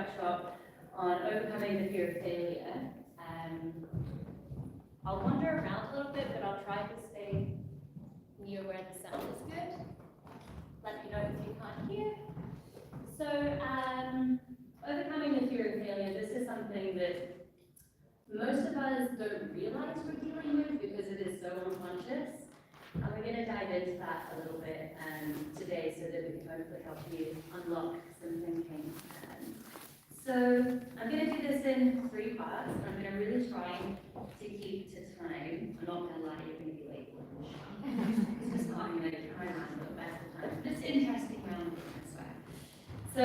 workshop on overcoming the fear of failure. I'll wander around a little bit, but I'll try to stay near where the sound is good. Let me know if you can't hear. So, overcoming the fear of failure, this is something that most of us don't realize we're dealing with because it is so unconscious. And we're going to dive into that a little bit today so that we can hopefully help you unlock some thinking. So I'm going to do this in 3 parts. I'm going to really try to keep to time. I'm not going to lie, you're going to be late. It's just not going to try around the best of time. Just interesting round, I swear. So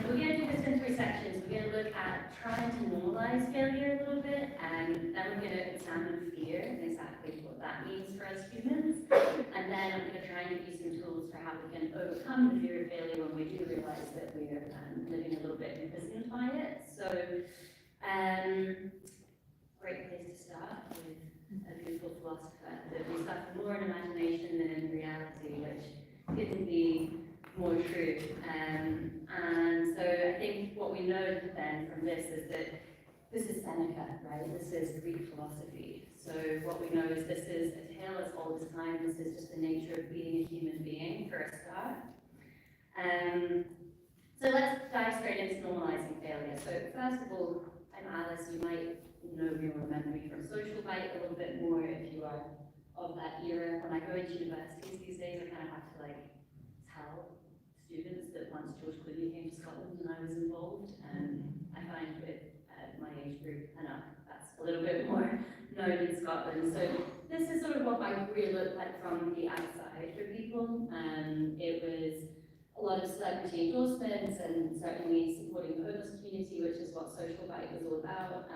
we're going to do this in 3 sections. We're going to look at trying to normalize failure a little bit, and then we're going to examine fear and exactly what that means for us humans. And then I'm going to try and give you some tools for how we can overcome the fear of failure when we do realize that we're living a little bit imprisoned by it. So, great place to start with a beautiful philosopher that we suffer more in imagination than in reality, which couldn't be more true. And so I think what we know then from this is that this is Seneca, right? This is Greek philosophy. So what we know is this is a tale as old as time. This is just the nature of being a human being for a start. So let's dive straight into normalizing failure. So first of all, I'm Alice. You might know me or remember me from Social Bite a little bit more if you are of that era. When I go into universities these days, I kind of have to tell students that once George Clooney came to Scotland and I was involved, I find with my age group and up, that's a little bit more known in Scotland. So this is sort of what my career looked like from the outside for people. It was a lot of celebrity endorsements and certainly supporting the homeless community, which is what Social Bite was all about.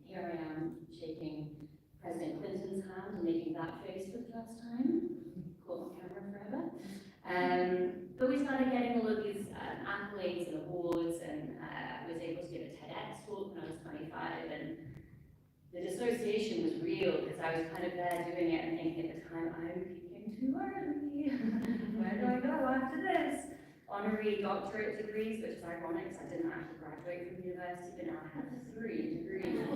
Here I am shaking President Clinton's hand and making that face for the first time. Caught on camera forever. But we started getting all of these accolades and awards, and I was able to give a TEDx talk when I was 25, and the dissociation was real because I was kind of there doing it and thinking at the time, I'm peaking too early. Where do I go after this? Honorary doctorate degrees, which is ironic because I didn't actually graduate from university, but now I have 3 degrees.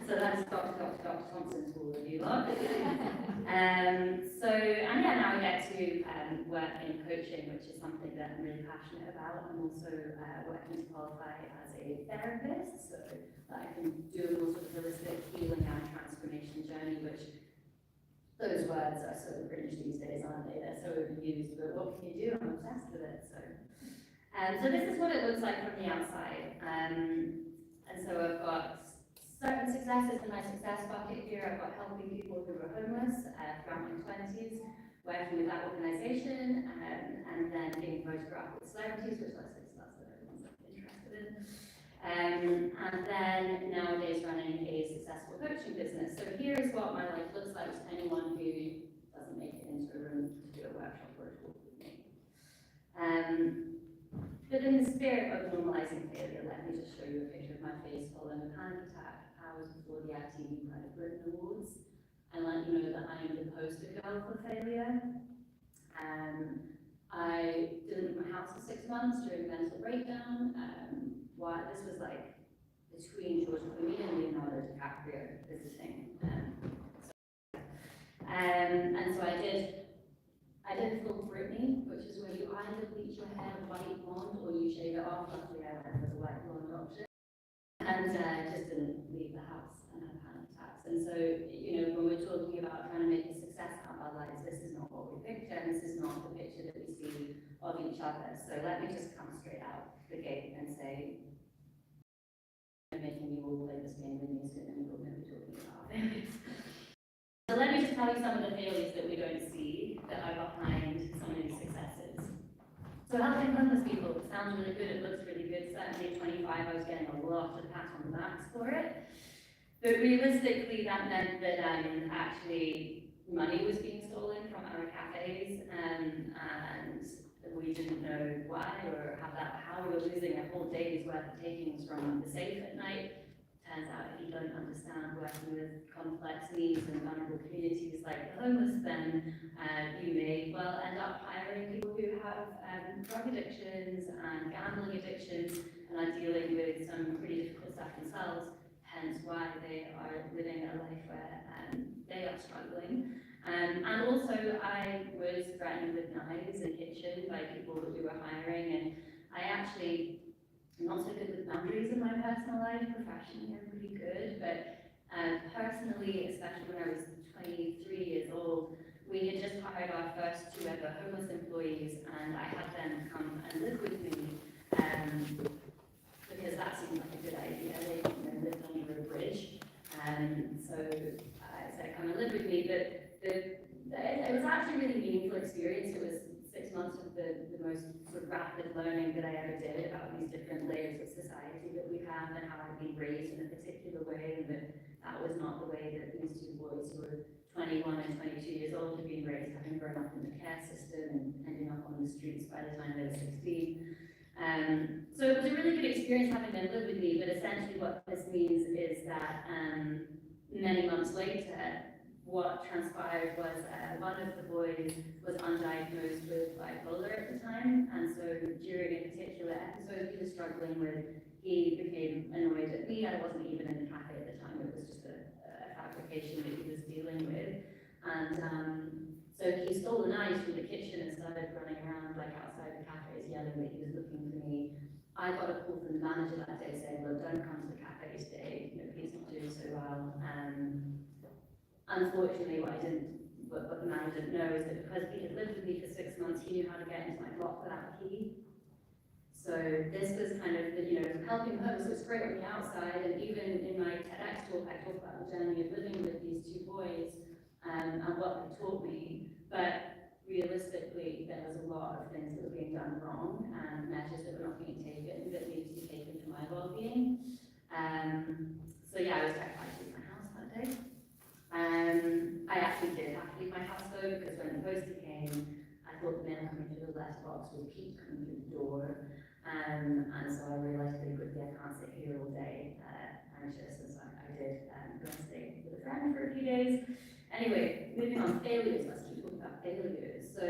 So that's Dr. Thompson to all of you lot. Now I get to work in coaching, which is something that I'm really passionate about. I'm also working to qualify as a therapist, so that I can do a more sort of holistic healing and transformation journey, which those words are so cringe these days, aren't they? They're so overused, but what can you do? I'm obsessed with it. So this is what it looks like from the outside. And so I've got certain successes in my success bucket here. I've got helping people who were homeless throughout my 20s, working with that organisation, and then being photographed with celebrities, which let's say that's what everyone's interested in. And then nowadays running a successful coaching business. So here is what my life looks like to anyone who doesn't make it into a room to do a workshop or a talk with me. But in the spirit of normalizing failure, let me just show you a picture of my face following a panic attack hours before the ITV Pride Britain Awards, and let you know that I am the poster girl for failure. I didn't leave my house for 6 months during a mental breakdown. This was between George Clooney and Leonardo DiCaprio visiting. And so I did full Britney, which is where you either bleach your hair white blonde or you shave it off. Luckily I went for the white blonde option. And just didn't leave the house and had panic attacks. And so, when we're talking about trying to make a success out of our lives, this is not what we picture, and this is not the picture that we see of each other. So let me just come straight out the gate and say, making you all play this game with me, so then we're going to be talking about failures. So let me just tell you some of the failures that we don't see that are behind some of these successes. So helping homeless people sounds really good, it looks really good. Certainly at 25 I was getting a lot of pats on the backs for it. But realistically that meant that actually money was being stolen from our cafes, and we didn't know why or how we were losing a whole day's worth of takings from the safe at night. Turns out if you don't understand working with complex needs and vulnerable communities like the homeless, then you may well end up hiring people who have drug addictions and gambling addictions, and are dealing with some pretty difficult stuff themselves, hence why they are living a life where they are struggling. And also I was threatened with knives in the kitchen by people that we were hiring, and I actually am not so good with boundaries in my personal life. Professionally I'm pretty good, but personally, especially when I was 23 years old, we had just hired our first 2 ever homeless employees, and I had them come and live with me because that seemed like a good idea. They lived under a bridge, so I said, come and live with me. But it was actually a really meaningful experience. It was 6 months of the most sort of rapid learning that I ever did about these different layers of society that we have and how I'd been raised in a particular way, and that was not the way that these 2 boys who were 21 and 22 years old had been raised, having grown up in the care system and ending up on the streets by the time they were 16. So it was a really good experience having them live with me, but essentially what this means is that many months later, what transpired was one of the boys was undiagnosed with bipolar at the time, and so during a particular episode he was struggling with, he became annoyed at me. I wasn't even in the cafe at the time, it was just a fabrication that he was dealing with, and so he stole the knives from the kitchen and started running around like outside the cafes yelling that he was looking for me. I got a call from the manager that day saying, look, don't come to the cafe today, he's not doing so well. Unfortunately, what the manager didn't know is that because he had lived with me for 6 months, he knew how to get into my block without a key. So this was kind of, helping him. So it's great on the outside, and even in my TEDx talk, I talk about the journey of living with these 2 boys and what they taught me. But realistically, there was a lot of things that were being done wrong and measures that were not being taken that needed to be taken for my well-being. So yeah, I was terrified to leave my house that day. I actually did have to leave my house though, because when the poster came, I thought the mail coming through the letterbox was Pete coming through the door. And so I realised pretty quickly I can't sit here all day anxious, and so I did go and stay with a friend for a few days. Anyway, moving on, failures, let's keep talking about failures. So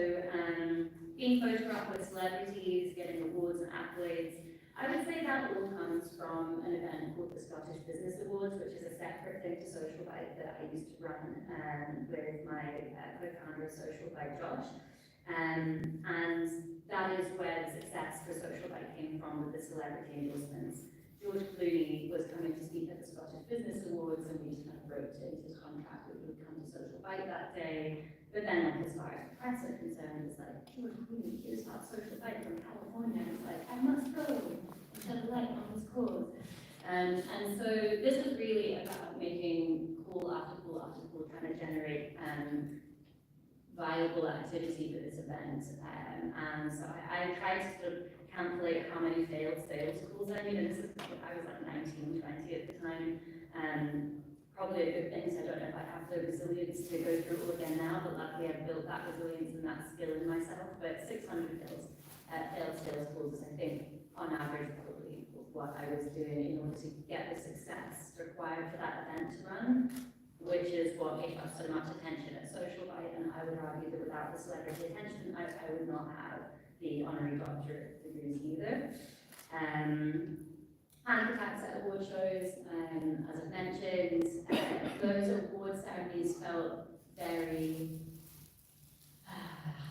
being photographed with celebrities, getting awards and accolades, I would say that all comes from an event called the Scottish Business Awards, which is a separate thing to Social Bite that I used to run with my co-founder of Social Bite, Josh. And that is where the success for Social Bite came from, with the celebrity endorsements. George Clooney was coming to speak at the Scottish Business Awards, and we just kind of wrote into his contract that he would come to Social Bite that day. But then, like, as far as the press are concerned, it's like, George Clooney here's about Social Bite from California. It's like, I must go and shed a light on this cause. And so this was really about making call after call after call, trying to generate viable activity for this event. And so I tried to sort of calculate how many failed sales calls I made, and this is, I was like 19, 20 at the time. Probably a good thing, so I don't know if I have the resilience to go through it all again now, but luckily I've built that resilience and that skill in myself. But 600 failed sales calls, I think, on average, probably what I was doing in order to get the success required for that event to run, which is what gave us so much attention at Social Bite. And I would argue that without the celebrity attention, I would not have the honorary doctorate degrees either. Panic attacks at award shows, as I've mentioned, those award ceremonies felt very, how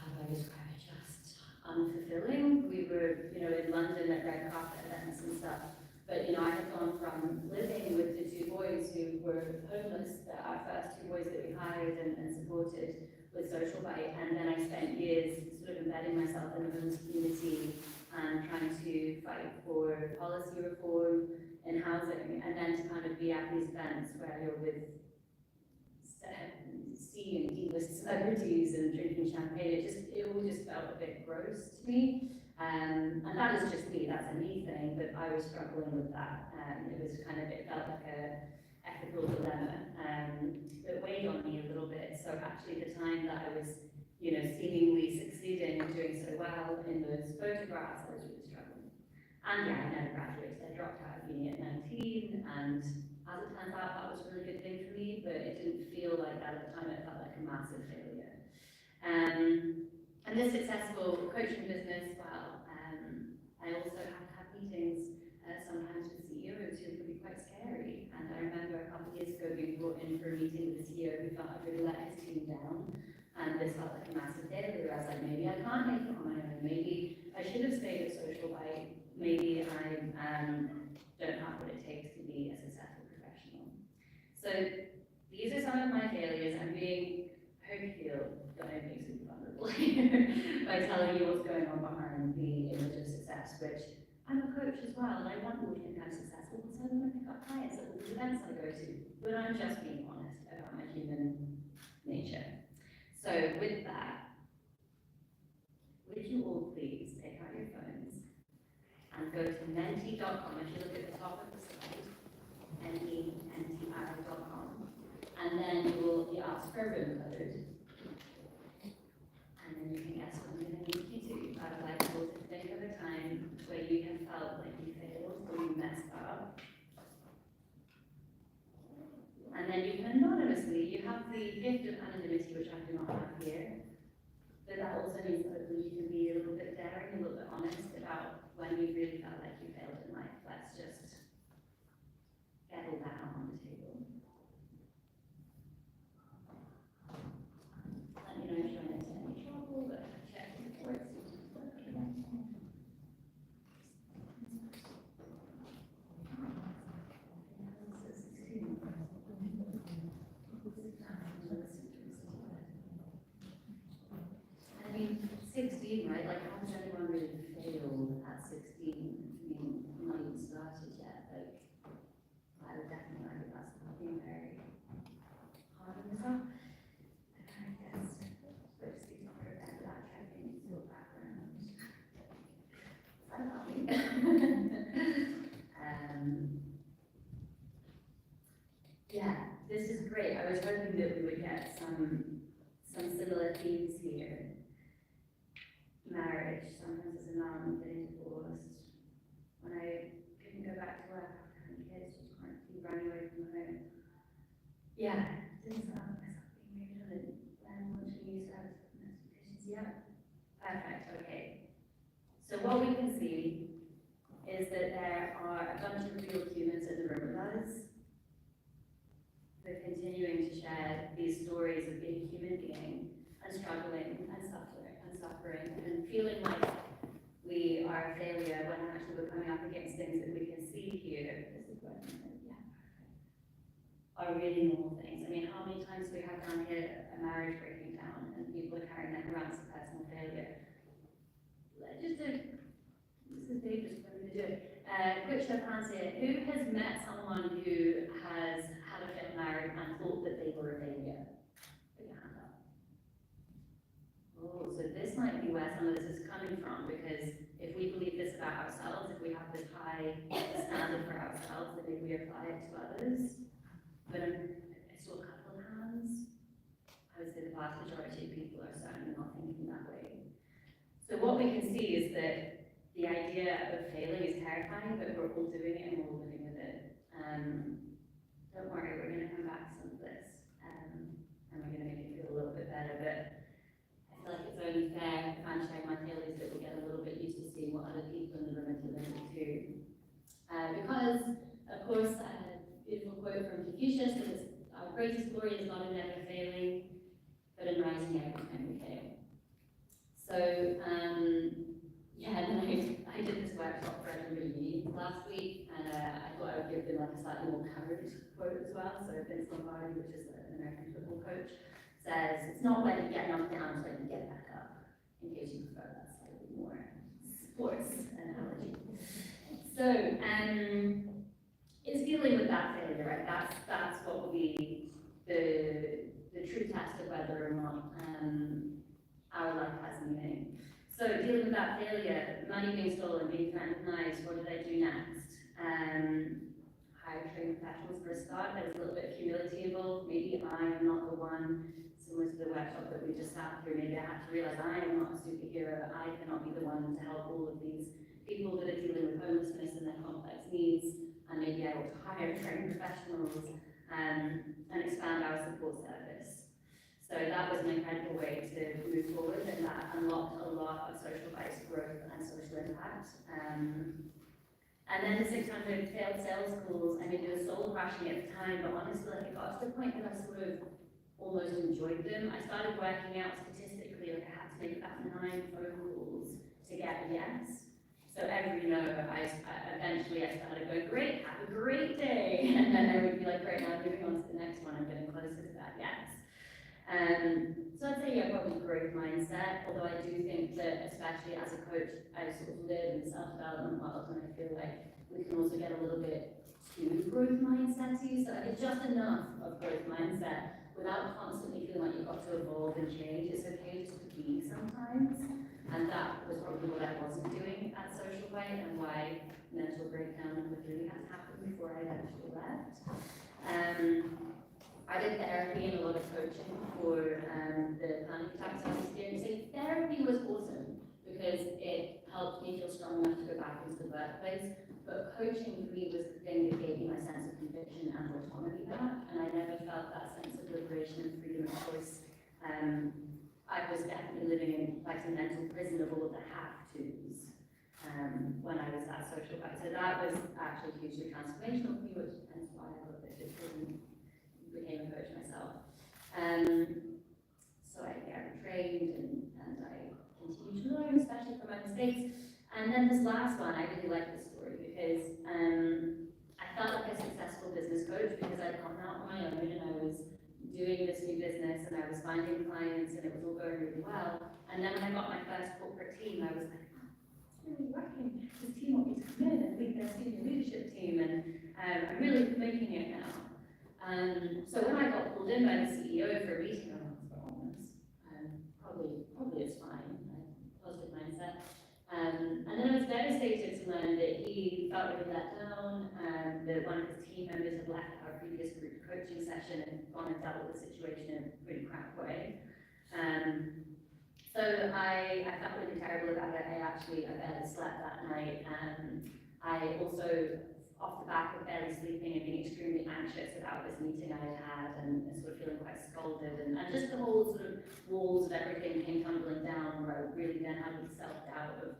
do I describe it, just unfulfilling. We were, in London at red carpet events and stuff, but, I had gone from living with the 2 boys who were homeless, our first 2 boys that we hired and supported with Social Bite, and then I spent years sort of embedding myself in the homeless community and trying to fight for policy reform in housing, and then to kind of be at these events where you're with C and D-list celebrities and drinking champagne. It all just felt a bit gross to me. And that is just me, that's a me thing, but I was struggling with that. It felt like a ethical dilemma that weighed on me a little bit. So actually the time that I was, seemingly succeeding and doing so well in those photographs, I was really struggling. And yeah, I never graduated. I dropped out of uni at 19, and as it turns out, that was a really good thing for me, but it didn't feel like that at the time. It felt like a massive failure. And this successful coaching business, well, I also have to have meetings couple of years ago being brought in for a meeting with the CEO who felt I'd really let his team down. And this felt like a massive failure. I was like, maybe I can't make it on my own. Maybe I should have stayed at Social Bite. Maybe I don't have what it takes to be a successful professional. So these are some of my failures. I'm being, I hope you feel that I'm being super vulnerable by telling you what's going on behind the image of success, which I'm a coach as well, and I want people to think I'm successful because I want to pick up clients at all the events I go to. But I'm just being honest about my human nature. So with that, would you all please take out your phones and go to menti.com. If you look at the top of the slide, menti.com, and then you will be asked for a room code, and then you can guess what I'm going to need you to. I would like you all to think of a time where you have felt like you failed or you messed up. And then you can anonymously, you have the gift of anonymity, which I do not have here, but that also means that you can be a little bit daring, a little bit honest about when you really felt like you failed in life. Let's just get all that out on the table. Let me know if you're into any trouble, but check before it seems to work again. I mean, 16, right? Like, how does anyone really fail at 16? I mean, not even started yet. Like, I would definitely argue that's not being very hard on yourself. I guess, but just be sort of end that checking into your background. I don't know. Yeah, this is great. I was hoping that we would get some similar themes here. Marriage, sometimes as a mom, getting divorced. When I couldn't go back to work after having kids, just can't keep running away from home. Yeah, didn't start myself being made redundant. When launching new service with notifications. Yeah, perfect. Okay. So what we can see is that there are a bunch of real humans in the room with us. They're continuing to share these stories of being a human being and struggling and suffering and feeling like we are a failure when actually we're coming up against things that we can see here. This is what, yeah, are really normal things. I mean, how many times do we have down here a marriage breaking down and people are carrying that around as a personal failure? Just this is dangerous for me to do it. Quick show of hands here. Who has met someone who has had a failed marriage and thought that they were a failure? Put your hand up. Oh, so this might be where some of this is coming from, because if we believe this about ourselves, if we have this high standard for ourselves, then maybe we apply it to others. But I saw a couple of hands. I would say the vast majority of people are certainly not thinking that way. So what we can see is that the idea of failing is terrifying, but we're all doing it and we're all living with it. Don't worry, we're going to come back to some of this, and we're going to make it feel a little bit better, but I feel like it's only fair if I'm sharing my failures that we'll get a little bit used to seeing what other people in the room are dealing with too. Because, of course, a beautiful quote from Confucius is, our greatest glory is not in never failing, but in rising every time we fail. So, yeah, and I did this workshop for everybody last week, and I thought I would give them like a slightly more current quote as well. So Vince Lombardi, which is an American football coach, says, it's not when you get knocked down, it's when you get back up, in case you prefer that slightly more sports analogy. So, it's dealing with that failure, right? That's what will be the true test of whether or not our life has meaning. So dealing with that failure, money being stolen, being threatened with knives, what did I do next? Hire trained professionals for a start. There was a little bit of humility involved. Maybe I am not the one, similar to the workshop that we just sat through. Maybe I have to realize I am not a superhero. I cannot be the one to help all of these people that are dealing with homelessness and their complex needs. And maybe I ought to hire trained professionals and expand our support service. So that was an incredible way to move forward, and that unlocked a lot of social vice growth and social impact. And then the 600 failed sales calls, I mean, they were soul crashing at the time, but honestly, like, it got to the point that I sort of almost enjoyed them. I started working out statistically, like I had to make about 9 phone calls to get a yes. So every no, eventually I started going, great, have a great day. And then I would be like, great, now moving on to the next one, I'm getting closer to that yes. So I'd say, yeah, probably growth mindset, although I do think that, especially as a coach, I sort of live in the self-development world, and I feel like we can also get a little bit too growth mindset-y, so it's just enough of growth mindset without constantly feeling like you've got to evolve and change. It's okay just to be sometimes, and that was probably what I wasn't doing at Social Bite, and why mental breakdown number 3 had happened before I eventually left. I did therapy and a lot of coaching for the panic attacks I was experiencing. Therapy was awesome because it helped me feel strong enough to go back into the workplace. But coaching for me was the thing that gave me my sense of conviction and autonomy back, and I never felt that sense of liberation and freedom of choice. I was definitely living in like a mental prison of all of the have-tos when I was at Social Bite. So that was actually hugely transformational for me, which hence why I love it. Became a coach myself. So I trained and I continued to learn, especially from my mistakes. And then this last one, I really like this story because I felt like a successful business coach because I'd gotten out on my own and I was doing this new business and I was finding clients and it was all going really well. And then when I got my first corporate team, I was like, oh, it's really working. This team wants me to come in and lead their senior leadership team, and I'm really making it now. So when I got pulled in by the CEO for a meeting, I was like, oh, probably it's fine, positive mindset. And then I was devastated to learn that he felt really let down, that one of his team members had left our previous group coaching session and gone and dealt with the situation in a pretty crap way. So I felt really terrible about it. I barely slept that night. I also, off the back of barely sleeping and being extremely anxious about this meeting I had and sort of feeling quite scolded, and just the whole sort of walls of everything came tumbling down, where I really then had this self-doubt of,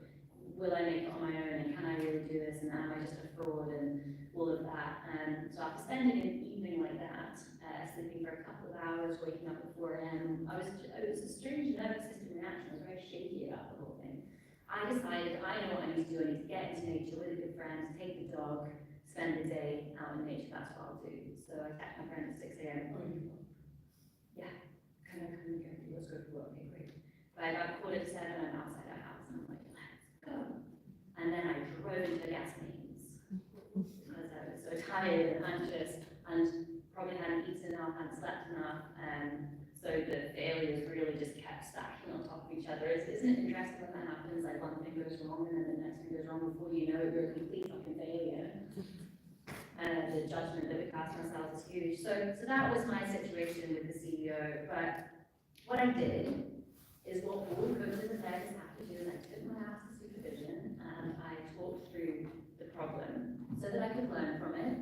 will I make it on my own, and can I really do this, and am I just a fraud, and all of that. So after spending an evening like that, sleeping for a couple of hours, waking up at 4 a.m., it was a strange nervous system reaction. I was very shaky about the whole thing. I decided, I know what I need to do. I need to get into nature with a good friend, take the dog, spend the day out in nature. That's what I'll do. So I text my friend at 6 a.m. Yeah, can I come and go? Let's go for work. Okay, great. By about 7:15, I'm outside our house, and I'm like, let's go. And then I drove into the gas mains because I was so tired and anxious and probably hadn't eaten enough, hadn't slept enough. So the failures really just kept stacking on top of each other. Isn't it interesting when that happens? Like one thing goes wrong and then the next thing goes wrong before you know it, you're a complete fucking failure. The judgment that we cast on ourselves is huge. So that was my situation with the CEO. But what I did is what all coaches and therapists have to do, is I took my ass to supervision and I talked through the problem so that I could learn from it.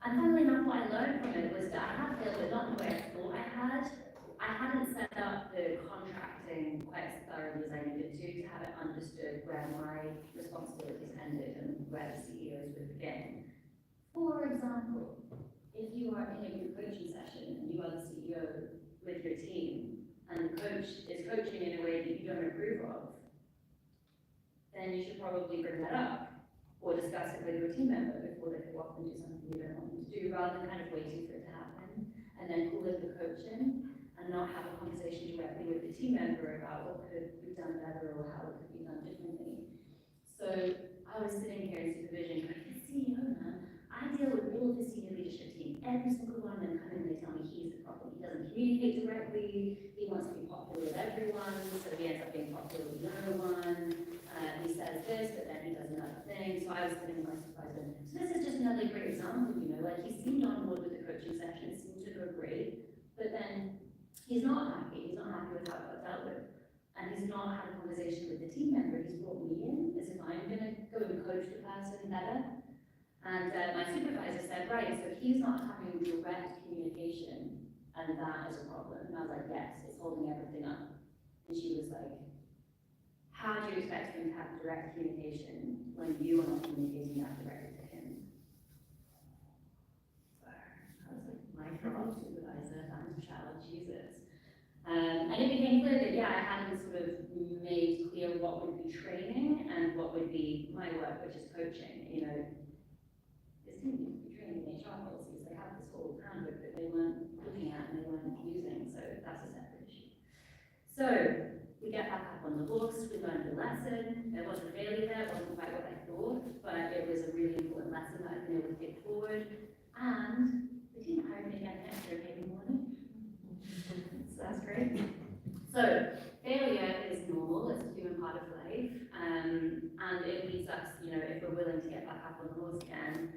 And funnily enough, what I learned from it was that I had failed, but not the way I thought I had. I hadn't set up the contracting quite as thoroughly as I needed to have it understood where my responsibilities ended and where the CEOs would begin. For example, if you are in a group coaching session and you are the CEO with your team, and the coach is coaching in a way that you don't approve of, then you should probably bring that up or discuss it with your team member before they go off and do something you don't want them to do, rather than kind of waiting for it to happen and then call it the coaching and not have a conversation directly with the team member about what could be done better or how it could be done differently. So I was sitting here in supervision going, the CEO, man, I deal with all of the senior leadership team, every single one of them come in and they tell me he's the problem. He doesn't communicate directly, he wants to be popular with everyone, so he ends up being popular with no one. He says this, but then he does another thing. So I was thinking to myself, so this is just another great example, like he seemed on board with the coaching session, it seemed to go great, but then he's not happy with how it got dealt with. And he's not had a conversation with the team member. He's brought me in as if I'm going to go and coach the person better. And my supervisor said, right, so he's not having direct communication, and that is a problem. And I was like, yes, it's holding everything up. And she was like, how do you expect him to have direct communication when you are not communicating that directly to him? I was like, my girl supervisor, and child, Jesus. And it became clear that, yeah, I hadn't sort of made clear what would be training and what would be my work, which is coaching. You know, this team needs to be training in HR policies. They have this whole handbook that they weren't looking at and they weren't using, so that's a separate issue. So we get back up on the horse, we learned the lesson. There was a failure there, it wasn't quite what I thought, but it was a really important lesson that I've been able to take forward. And they didn't hire me again next year every morning. So that's great. So failure is normal, it's a human part of life, and it leads us, you know, if we're willing to get back up on the horse again,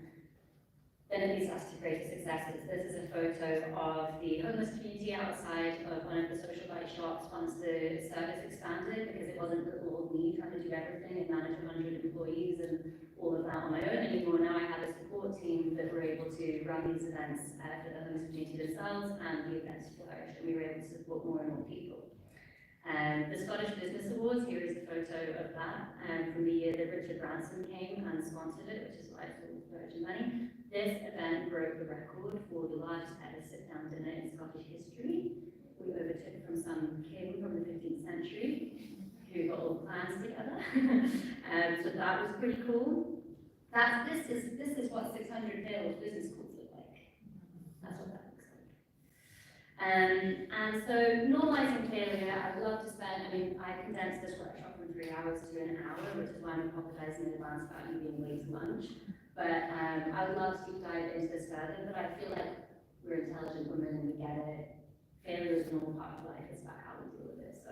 then it leads us to greater successes. This is a photo of the homeless community outside of one of the social bike shops once the service expanded, because it wasn't all me trying to do everything and manage 100 employees and all of that on my own anymore. Now I have a support team that were able to run these events for the homeless community themselves, and the events flourished, and we were able to support more and more people. The Scottish Business Awards, here is a photo of that from the year that Richard Branson came and sponsored it, which is why it's all Virgin money. This event broke the record for the largest ever sit-down dinner in Scottish history. We overtook from some king from the 15th century who got all the plans together. So that was pretty cool. This is what 600 failed business schools look like. That's what that looks like. And so normalizing failure, I'd love to spend, I condensed this workshop from 3 hours to an hour, which is why I'm apologizing in advance about you being late to lunch. But I would love to deep dive into this further, but I feel like we're intelligent women and we get it. Failure is a normal part of life, it's about how we deal with it. So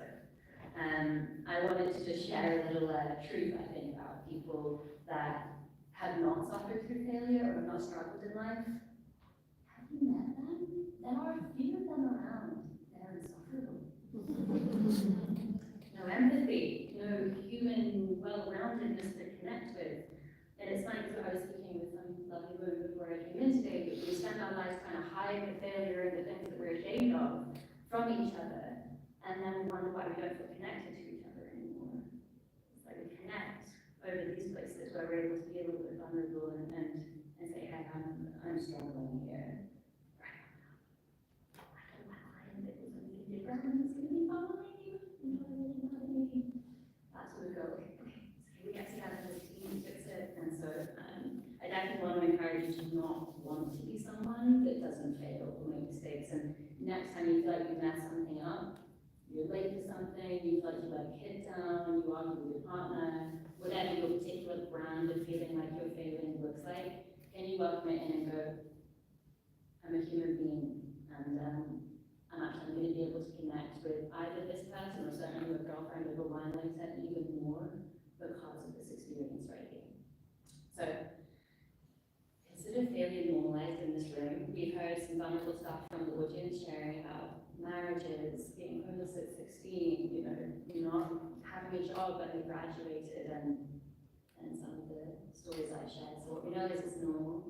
I wanted to just share a little truth, I think, about people that have not suffered through failure or have not struggled in life. Have you met them? There are a few of them around. They're insufferable. No empathy, no human well-roundedness to connect with. And it's funny because I was speaking with some lovely women before I came in today, that we spend our lives trying to hide the failure and the things that we're ashamed of from each other, and then we wonder why we don't feel connected to each other anymore. It's like we connect over these places where we're able to be a little bit vulnerable and say, hey, I'm struggling here. Right now. I told my client that it was something different and it's going to be fine. That's where we go, okay, we get together as a team, fix it. And so I definitely want to encourage you to not want to be someone that doesn't fail or make mistakes. And next time you feel like you mess something up, you're late for something, you feel like you let a kid down, you argue with your partner, whatever your particular brand of feeling like you're failing looks like, can you welcome it in and go, I'm a human being, and I'm actually going to be able to connect with either this person or certainly your girlfriend over wine, like I said, even more because of this experience right here. So, consider failure normalized in this room. We've heard some vulnerable stuff from the audience sharing about marriages, being homeless at 16, you know, not having a job when they graduated, and some of the stories I shared. So we know this is normal,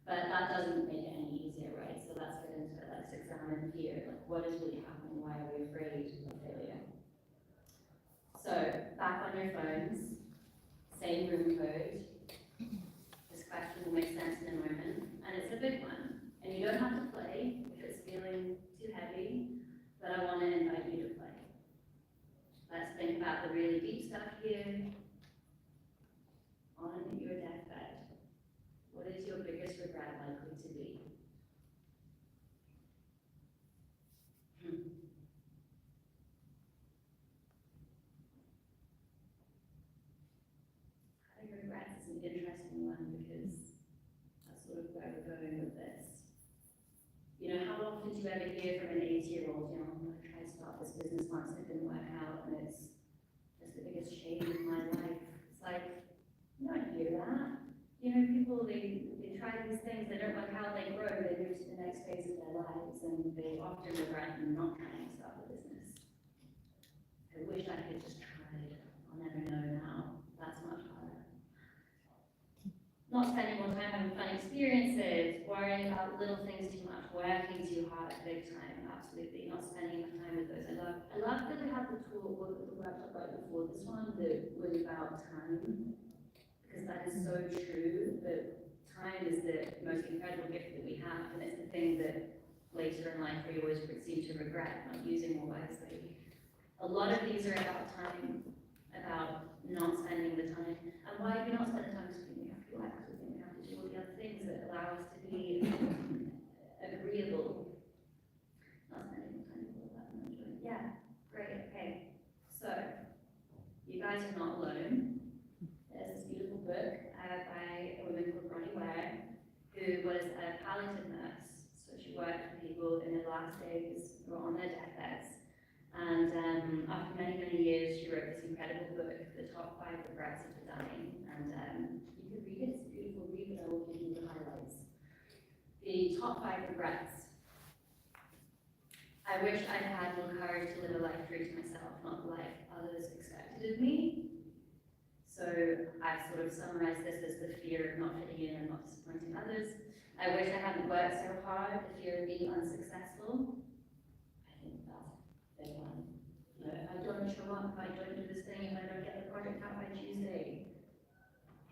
but that doesn't make it any easier, right? So let's get into it. Let's examine fear. Like, what is really happening? Why are we afraid of failure? So, back on your phones, same room code. This question will make sense in a moment, and it's a big one. And you don't have to play if it's feeling too heavy, but I want to invite you to play. Let's think about the really deep stuff here. On your deathbed, what is your biggest regret likely to be? I think regrets is an interesting one because that's sort of where we're going with this. You know, how often do you ever hear from an 80-year-old, you know, I'm going to try to start this business once, it didn't work out, and it's the biggest shame of my life. It's like, you don't hear that. You know, people, they try these things, they don't work out, they grow, they move to the next phase of their lives, and they often regret not trying to start a business. I wish I could just tried. I'll never know now. That's much harder. Not spending more time having fun experiences, worrying about little things too much, working too hard, big time, absolutely. Not spending enough time with those. I love that we have the tool, the workshop right before this one that was about time, because that is so true, that time is the most incredible gift that we have, and it's the thing that later in life we always seem to regret not using more wisely. A lot of these are about time, about not spending the time. And why do we not spend the time? Because we have to relax, we have to do all the other things that allow us to be agreeable. Not spending the time with all that and enjoying. Yeah, great, okay. So, you guys are not alone. There's this beautiful book by a woman called Ronnie Ware, who was a palliative nurse. So she worked with people in their last days or on their deathbeds. And after many, many years, she wrote this incredible book, The Top 5 Regrets of the Dying. And you can read it, it's a beautiful read, but I will give you the highlights. The top 5 regrets. I wish I'd had more courage to live a life true to myself, not the life others expected of me. So I've sort of summarized this as the fear of not fitting in and not disappointing others. I wish I hadn't worked so hard, the fear of being unsuccessful. I think that's a big one. You know, if I don't show up, if I don't do this thing, if I don't get the project out by Tuesday.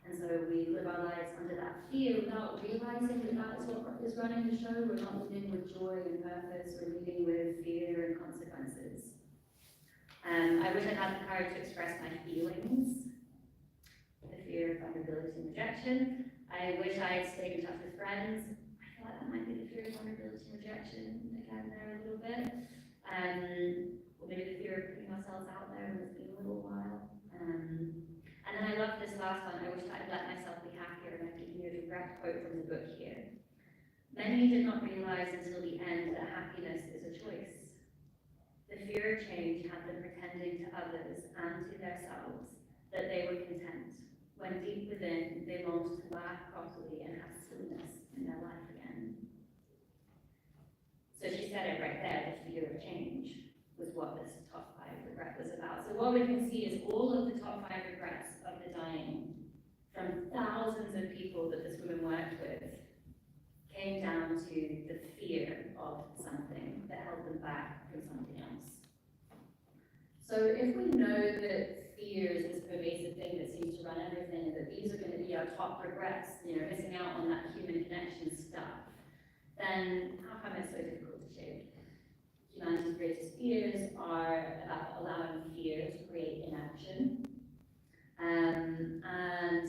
And so we live our lives under that fear without realizing that that is what is running the show. We're not living with joy and purpose, we're living with fear and consequences. I wish I had the courage to express my feelings. The fear of vulnerability and rejection. I wish I had stayed in touch with friends. I feel like that might be the fear of vulnerability and rejection again there a little bit. Or maybe the fear of putting ourselves out there when it's been a little while. And then I love this last one. I wish I'd let myself be happier, and I've given you a direct quote from the book here. Many did not realize until the end that happiness is a choice. The fear of change had them pretending to others and to themselves that they were content, when deep within they longed to laugh properly and have stillness in their life again. So she said it right there, the fear of change was what this top 5 regret was about. So what we can see is all of the top 5 regrets of the dying from thousands of people that this woman worked with came down to the fear of something that held them back from something else. So if we know that fear is this pervasive thing that seems to run everything, and that these are going to be our top regrets, you know, missing out on that human connection stuff, then how come it's so difficult to shake? Humanity's greatest fears are about allowing fear to create inaction. And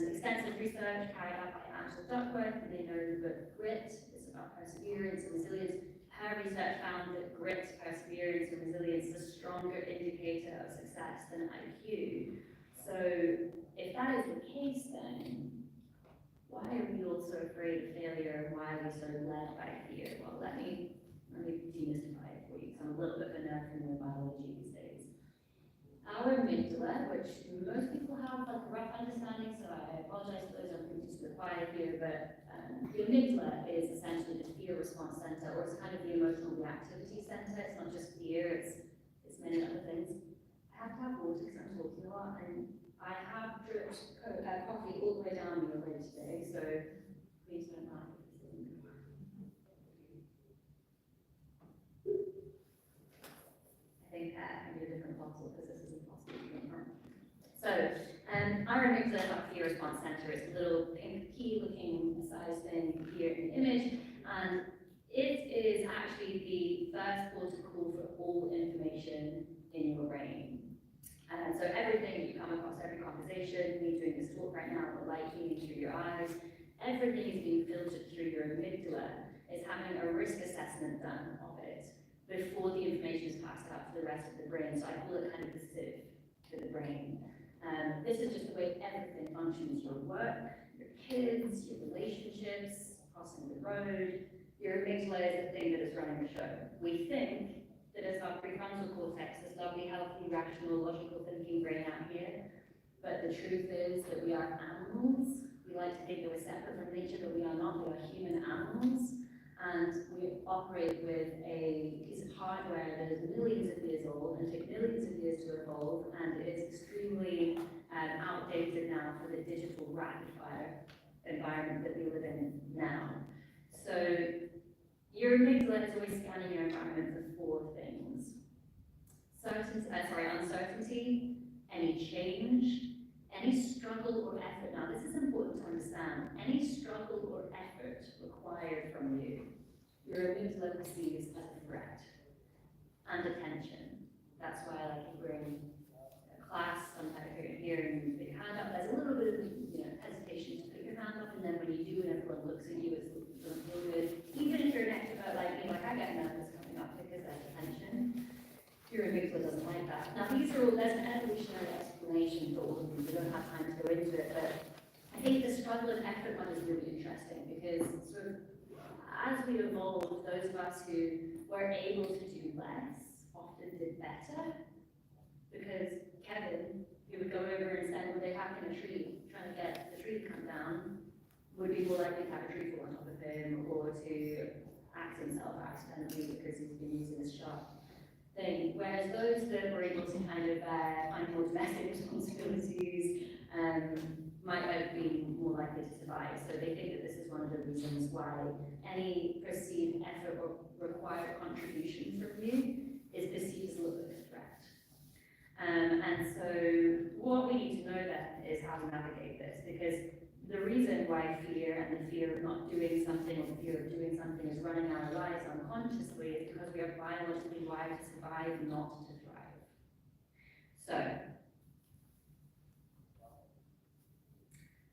extensive research carried out by Angela Duckworth, and they know the book Grit is about perseverance and resilience. Her research found that grit, perseverance, and resilience is a stronger indicator of success than IQ. So if that is the case, then why are we all so afraid of failure, and why are we so led by fear? Well, let me demystify it for you, because I'm a little bit of a nerd for neurobiology these days. Our amygdala, which most people have like a rough understanding, so I apologize for those I'm going to just be quiet here, but the amygdala is essentially the fear response center, or it's kind of the emotional reactivity center. It's not just fear, it's many other things. I have to have water because I'm talking a lot, and I have dripped coffee all the way down me already today, so please don't mind. I think I need a different bottle because this is impossible to drink from. So, our amygdala is our fear response center. It's a little pink key-looking size thing here in the image, and it is actually the first port of call for all information in your brain. So everything you come across, every conversation, me doing this talk right now, the light beaming through your eyes, everything is being filtered through your amygdala. It's having a risk assessment done of it before the information is passed out to the rest of the brain. So I call it kind of the sieve to the brain. This is just the way everything functions. Your work, your kids, your relationships, crossing the road. Your amygdala is the thing that is running the show. We think that it's our prefrontal cortex, this lovely, healthy, rational, logical thinking brain out here. But the truth is that we are animals. We like to think that we're separate from nature, but we are not. We are human animals. And we operate with a piece of hardware that is millions of years old and took millions of years to evolve, and it is extremely outdated now for the digital rapid fire environment that we live in now. So your amygdala is always scanning your environment for 4 things. Uncertainty, any any change, any struggle or effort. Now, this is important to understand. Any struggle or effort required from you, your amygdala perceives as a threat and attention. That's why, like, if we're in a class, sometimes you're here and you put your hand up, there's a little bit of, hesitation to put your hand up, and then when you do and everyone looks at you, it doesn't feel good. Even if you're an extrovert like me, like I get nervous coming up because there's attention. Your amygdala doesn't like that. Now, these are all, there's an evolutionary explanation for all of these. We don't have time to go into it, but I think the struggle and effort one is really interesting because sort of as we evolved, those of us who were able to do less often did better, because Kevin, who would go over and stand when they hack in a tree, trying to get the tree to come down, would be more likely to have a tree fall on top of him or to axe himself accidentally because he's been using his sharp thing. Whereas those that were able to kind of find more domestic responsibilities might have been more likely to survive. So they think that this is one of the reasons why any perceived effort or required contribution from you is perceived as a little bit of a threat. And so what we need to know then is how to navigate this, because the reason why fear and the fear of not doing something or the fear of doing something is running our lives unconsciously is because we are biologically wired to survive, not to thrive. So,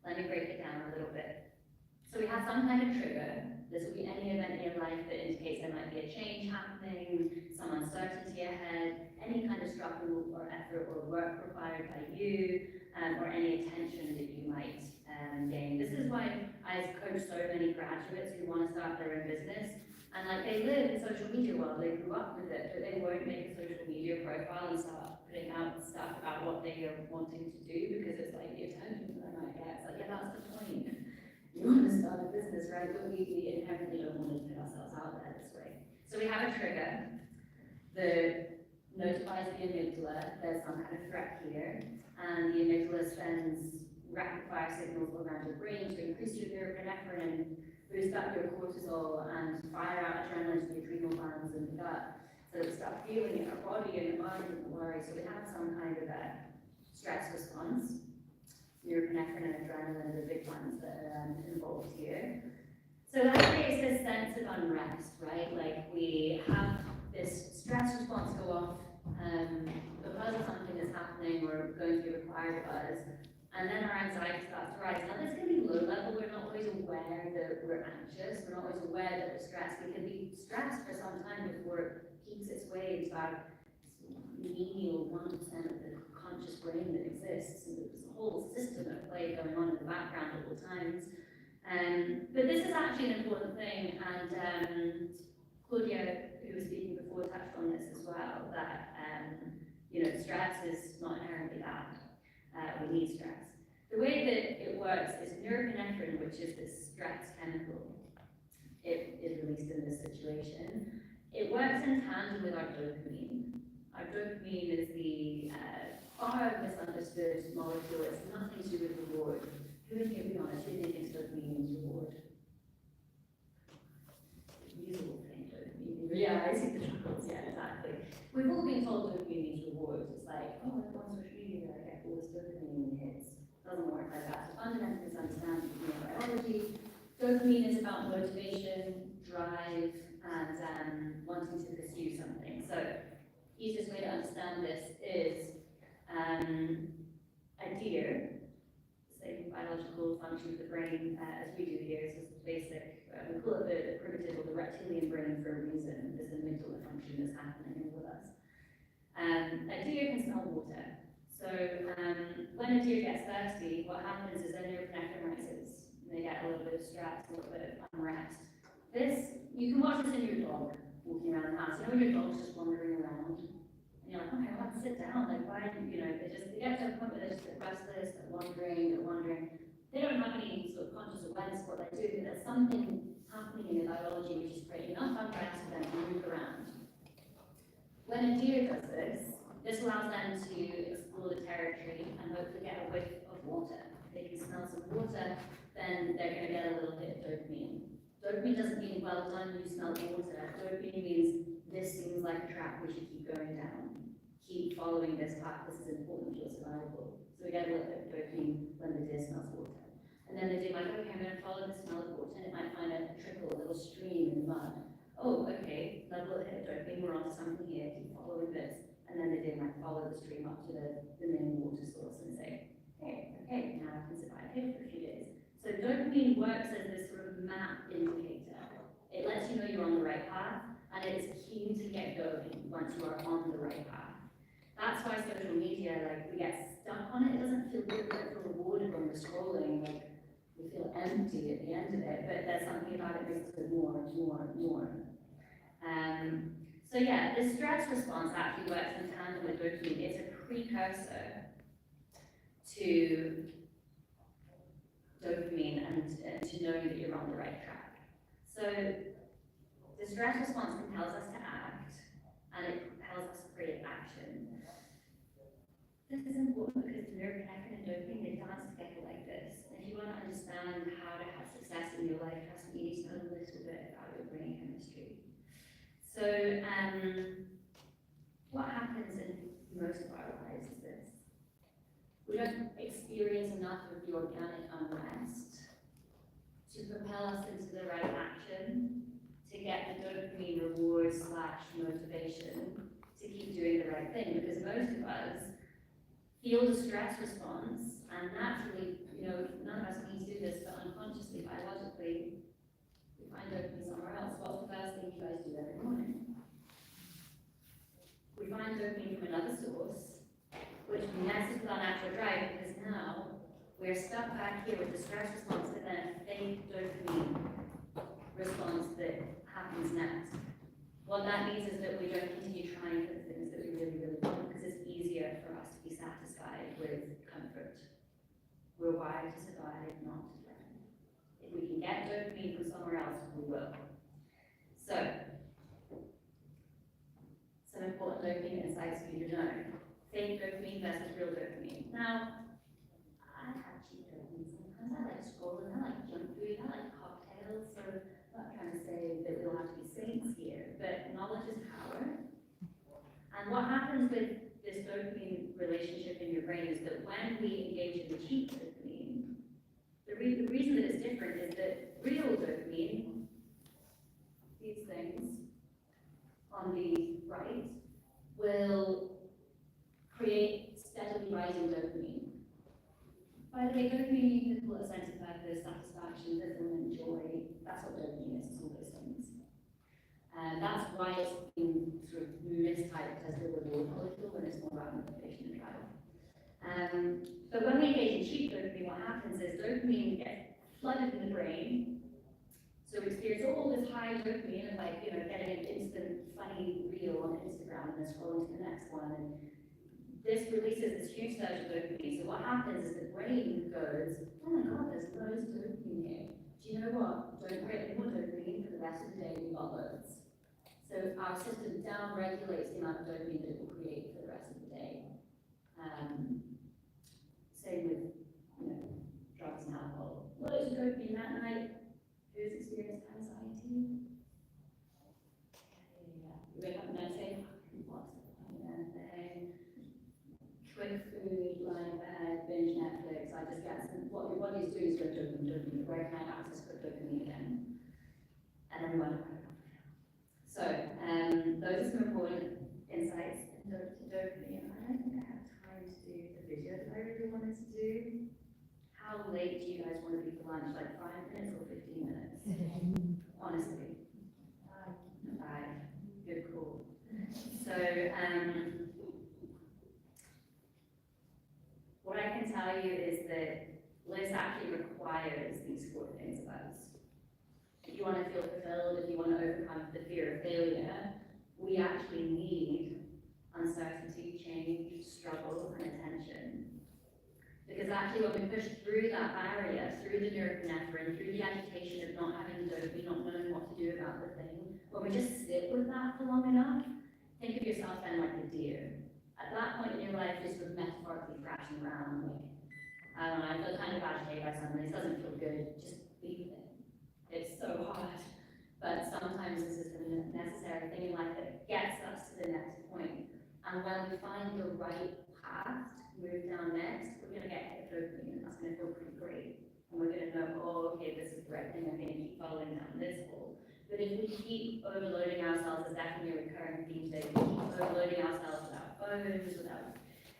let me break it down a little bit. So we have some kind of trigger. This will be any event in your life that indicates there might be a change happening, some uncertainty ahead, any kind of struggle or effort or work required by you, or any attention that you might gain. This is why I coach so many graduates who want to start their own business, and like they live in social media world, they grew up with it, but they won't make a social media profile and start putting out stuff about what they are wanting to do because it's like the attention that I might get. It's like, yeah, that's the point. You want to start a business, right? But we inherently don't want to put ourselves out there this way. So we have a trigger that notifies the amygdala there's some kind of threat here, and the amygdala sends rapid fire signals around your brain to increase your norepinephrine, boost up your cortisol, and fire out adrenaline to the adrenal glands and the gut. So we start feeling in our body and the mind and the worry. So we have some kind of a stress response. Norepinephrine and adrenaline are the big ones that are involved here. So that creates this sense of unrest, right? Like we have this stress response go off because something is happening or going to be required of us, and then our anxiety starts to rise. Now this can be low level, we're not always aware that we're anxious, we're not always aware that we're stressed. We can be stressed for some time before it peaks its way into our menial 1% of the conscious brain that exists, and there's a whole system at play going on in the background at all times. But this is actually an important thing, and Claudia, who was speaking before, touched on this as well, that stress is not inherently bad. We need stress. The way that it works is norepinephrine, which is this stress chemical, it is released in this situation. It works in tandem with our dopamine. Our dopamine is the far misunderstood molecule. It's nothing to do with reward. Who in here, be honest, who thinks dopamine means reward? Usable thing, dopamine. Yeah, I see the troubles, yeah, exactly. We've all been told dopamine means reward. It's like, oh, I go on social media, I get all this dopamine hits. Doesn't work like that. So fundamentally misunderstanding biology. Dopamine is about motivation, drive, and wanting to pursue something. So, easiest way to understand this is a deer, same biological function of the brain as we do here. So it's basic, we call it the primitive or the reptilian brain for a reason. This amygdala function is happening with us. A deer can smell water. So when a deer gets thirsty, what happens is their norepinephrine rises. They get a little bit of stress, a little bit of unrest. You can watch this in your dog walking around the house. You know when your dog's just wandering around? And you're like, okay, I want to sit down. Like, why, they get to a point where they're just restless, they're wandering. They don't have any sort of conscious awareness of what they're doing, but there's something happening in their biology which is creating enough unrest for them to move around. When a deer does this allows them to explore the territory and hopefully get a whiff of water. If they can smell some water, then they're going to get a little hit of dopamine. Dopamine doesn't mean, well done, you smelled water. Dopamine means, this seems like a trap, we should keep going down. Keep following this path, this is important to your survival. get a little bit of dopamine when the deer smells water. And then the deer might go, okay, I'm going to follow the smell of water, and it might find a trickle, a little stream in the mud. Oh, okay, level of hit dopamine, we're onto something here, keep following this. And then the deer might follow the stream up to the main water source and say, okay, now I can survive here for a few days. So dopamine works as this sort of map indicator. It lets you know you're on the right path, and it's keen to get going once you are on the right path. That's why social media, like, we get stuck on it. It doesn't feel good, we don't feel rewarded when we're scrolling. Like, we feel empty at the end of it, but there's something about it that makes us go more. So yeah, the stress response actually works in tandem with dopamine. It's a precursor to dopamine and to knowing that you're on the right track. So the stress response compels us to act, and it compels us to create action. This is important because norepinephrine and dopamine, they dance together like this. And if you want to understand how to have success in your life, trust me, you need to know a little bit about your brain chemistry. So what happens in most of our lives is this. We don't experience enough of the organic unrest to propel us into the right action, to get the dopamine reward / motivation to keep doing the right thing, because most of us feel the stress response, and naturally, none of us need to do this, but unconsciously, biologically, we find dopamine somewhere else. What's the first thing you guys do every morning? We find dopamine from another source, which messes with our natural drive, because now we're stuck back here with the stress response, but then a fake dopamine response that happens next. What that means is that we don't continue trying for the things that we really want, because it's easier for us to be satisfied with comfort. We're wired to survive, not to thrive. If we can get dopamine from somewhere else, we will. So, some important dopamine insights for you to know. Fake dopamine versus real dopamine. Now, I have cheap dopamine sometimes. I like scrolling, I like junk food, I like cocktails, so I'm not trying to say that we all have to be saints here, but knowledge is power. And what happens with this dopamine relationship in your brain is that when we engage in the cheap dopamine, the reason that it's different is that real dopamine, these things on the right, will create steadily rising dopamine. By the way, dopamine, you can call it a sense of purpose, satisfaction, fulfillment, joy. That's what dopamine is, it's all those things. And that's why it's been sort of mistyped as the reward molecule when it's more about motivation and drive. But when we engage in cheap dopamine, what happens is dopamine gets flooded in the brain. So we experience all this high dopamine and getting an instant funny reel on Instagram and then scrolling to the next one. And this releases this huge surge of dopamine. So what happens is the brain goes, oh my god, there's loads of dopamine here. Do you know what? Don't create any more dopamine for the rest of the day, we've got loads. So our system down-regulates the amount of dopamine that it will create for the rest of the day. Same with, drugs and alcohol. Loads of dopamine that night. Who's experienced anxiety? Yeah. You wake up and then say, what's happening? Quick food, lie in bed, binge Netflix. I just get some, what your body is doing is going dopamine. Where can I access quick dopamine again? And then we wonder how to feel. So, those are some important insights into dopamine. I don't think I have time to do the video that I really wanted to do. How late do you guys want to be for lunch? Like 5 minutes or 15 minutes? Honestly. 5. Good call. So, what I can tell you is that Liz actually requires these 4 things of us. If you want to feel fulfilled, if you want to overcome the fear of failure, we actually need uncertainty, change, struggle, and attention. Because actually when we push through that barrier, through the norepinephrine, through the agitation of not having the dopamine, not knowing what to do about the thing, when we just sit with that for long enough, think of yourself then like a deer. At that point in your life, you're sort of metaphorically thrashing around, like, I don't know, I feel kind of agitated by something, this doesn't feel good, just be with it. It's so hard, but sometimes this is a necessary thing in life that gets us to the next point. And when we find the right path to move down next, we're going to okay, this is the right thing, I'm going to keep following down this hole. But if we keep overloading ourselves, as definitely a recurring theme today, we keep overloading ourselves with our phones, with our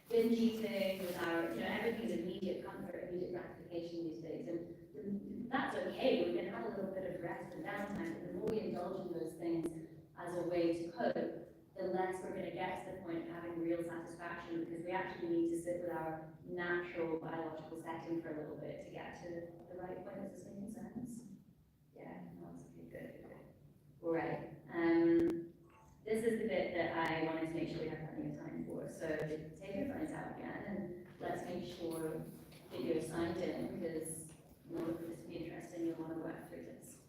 binge eating, with our, everything's immediate comfort, immediate gratification these days. And that's okay, we can have a little bit of rest and downtime, but the more we indulge in those things as a way to cope, the less we're going to get to the point of having real satisfaction, because we actually need to sit with our natural biological setting for a little bit to get to the right point. Is this making sense? Yeah, no, that's okay, good. All right. This is the bit that I wanted to make sure we have plenty of time for. So take your phones out again, and let's make sure that you're signed in, because this will be interesting. You'll want to work through this.